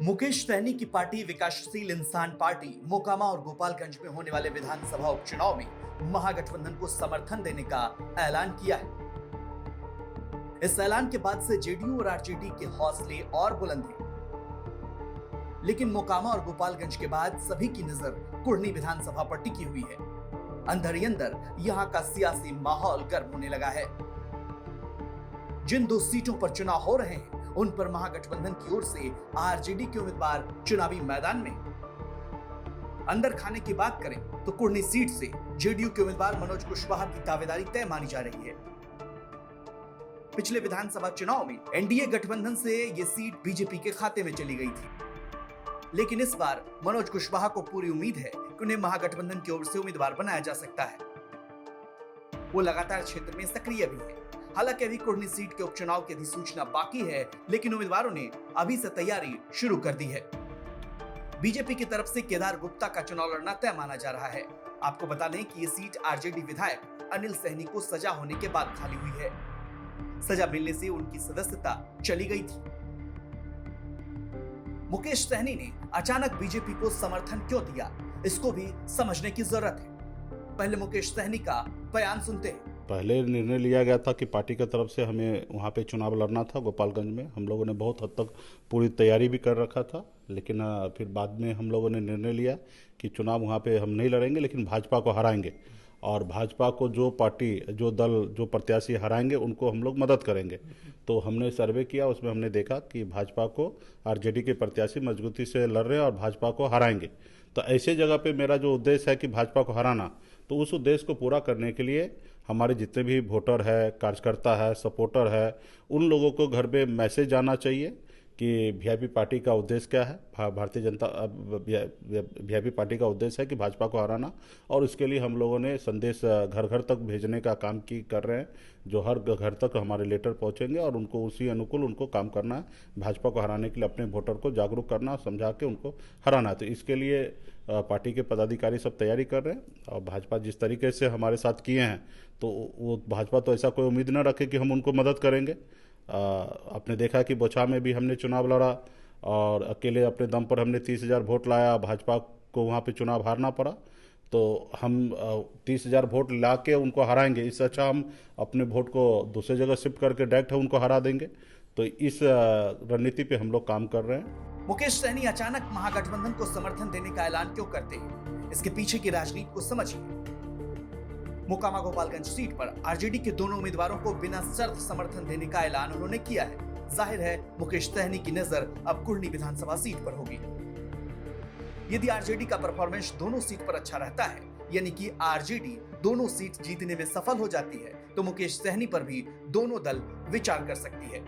मुकेश सहनी की पार्टी विकासशील इंसान पार्टी मोकामा और गोपालगंज में होने वाले विधानसभा उपचुनाव में महागठबंधन को समर्थन देने का ऐलान किया है। इस ऐलान के बाद से जेडीयू और आरजेडी के हौसले और बुलंद हैं। लेकिन मोकामा और गोपालगंज के बाद सभी की नजर कुढ़नी विधानसभा पर टिकी हुई है। अंदर ही अंदर यहां का सियासी माहौल गर्म होने लगा है। जिन दो सीटों पर चुनाव हो रहे हैं उन पर महागठबंधन की ओर से आरजेडी के उम्मीदवार चुनावी मैदान में। अंदर खाने की बात करें तो कुढ़नी सीट से जेडीयू के उम्मीदवार मनोज कुशवाहा की दावेदारी तय मानी जा रही है। पिछले विधानसभा चुनाव में एनडीए गठबंधन से यह सीट बीजेपी के खाते में चली गई थी, लेकिन इस बार मनोज कुशवाहा को पूरी उम्मीद है कि उन्हें महागठबंधन की ओर से उम्मीदवार बनाया जा सकता है। वो लगातार क्षेत्र में सक्रिय भी है। हालांकि अभी कुढ़नी सीट के उपचुनाव की अधिसूचना बाकी है, लेकिन उम्मीदवारों ने अभी से तैयारी शुरू कर दी है। बीजेपी की तरफ से केदार गुप्ता का चुनाव लड़ना तय माना जा रहा है। आपको बता दें कि ये सीट आरजेडी विधायक अनिल सहनी को सजा होने के बाद खाली हुई है। सजा मिलने से उनकी सदस्यता चली गई थी। मुकेश सहनी ने अचानक बीजेपी को समर्थन क्यों दिया, इसको भी समझने की जरूरत है। पहले मुकेश सहनी का बयान सुनते हैं। पहले निर्णय लिया गया था कि पार्टी की तरफ से हमें वहाँ पे चुनाव लड़ना था। गोपालगंज में हम लोगों ने बहुत हद तक पूरी तैयारी भी कर रखा था, लेकिन फिर बाद में हम लोगों ने निर्णय लिया कि चुनाव वहाँ पे हम नहीं लड़ेंगे, लेकिन भाजपा को हराएंगे और भाजपा को जो पार्टी, जो दल, जो प्रत्याशी हराएंगे उनको हम लोग मदद करेंगे। तो हमने सर्वे किया, उसमें हमने देखा कि भाजपा को आरजेडी के प्रत्याशी मजबूती से लड़ रहे हैं और भाजपा को हराएंगे। तो ऐसे जगह पे मेरा जो उद्देश्य है कि भाजपा को हराना, तो उस उद्देश्य को पूरा करने के लिए हमारे जितने भी वोटर है, कार्यकर्ता है, सपोर्टर है, उन लोगों को घर पे मैसेज जाना चाहिए कि वीआईपी पार्टी का उद्देश्य क्या है। भारतीय जनता वीआईपी पार्टी का उद्देश्य है कि भाजपा को हराना, और इसके लिए हम लोगों ने संदेश घर घर तक भेजने का काम कर रहे हैं, जो हर घर तक हमारे लेटर पहुंचेंगे और उनको उसी अनुकूल उनको काम करना है। भाजपा को हराने के लिए अपने वोटर को जागरूक करना, समझा के उनको हराना है। तो इसके लिए पार्टी के पदाधिकारी सब तैयारी कर रहे हैं, और भाजपा जिस तरीके से हमारे साथ किए हैं, तो वो भाजपा तो ऐसा कोई उम्मीद न रखे कि हम उनको मदद करेंगे। आपने देखा कि बोछा में भी हमने चुनाव लड़ा और अकेले अपने दम पर हमने 30,000 वोट लाया, भाजपा को वहाँ पे चुनाव हारना पड़ा। तो हम 30,000 वोट ला के उनको हराएंगे, इससे अच्छा हम अपने वोट को दूसरी जगह शिफ्ट करके डायरेक्ट उनको हरा देंगे। तो इस रणनीति पे हम लोग काम कर रहे हैं। मुकेश सहनी अचानक महागठबंधन को समर्थन देने का ऐलान क्यों करते हैं, इसके पीछे की राजनीति को समझिए। मोकामा गोपालगंज सीट पर आरजेडी के दोनों उम्मीदवारों को बिना शर्त समर्थन देने का ऐलान उन्होंने किया है। जाहिर है मुकेश सहनी की नजर अब कुढ़नी विधानसभा सीट पर होगी। यदि आरजेडी का परफॉर्मेंस दोनों सीट पर अच्छा रहता है, यानी कि आरजेडी दोनों सीट जीतने में सफल हो जाती है, तो मुकेश सहनी पर भी दोनों दल विचार कर सकती है।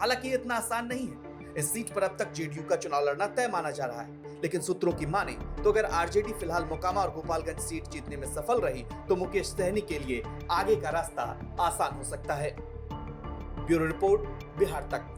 हालांकि ये इतना आसान नहीं है। इस सीट पर अब तक जेडीयू का चुनाव लड़ना तय माना जा रहा है, लेकिन सूत्रों की माने तो अगर आरजेडी फिलहाल मोकामा और गोपालगंज सीट जीतने में सफल रही तो मुकेश सहनी के लिए आगे का रास्ता आसान हो सकता है। ब्यूरो रिपोर्ट, बिहार तक।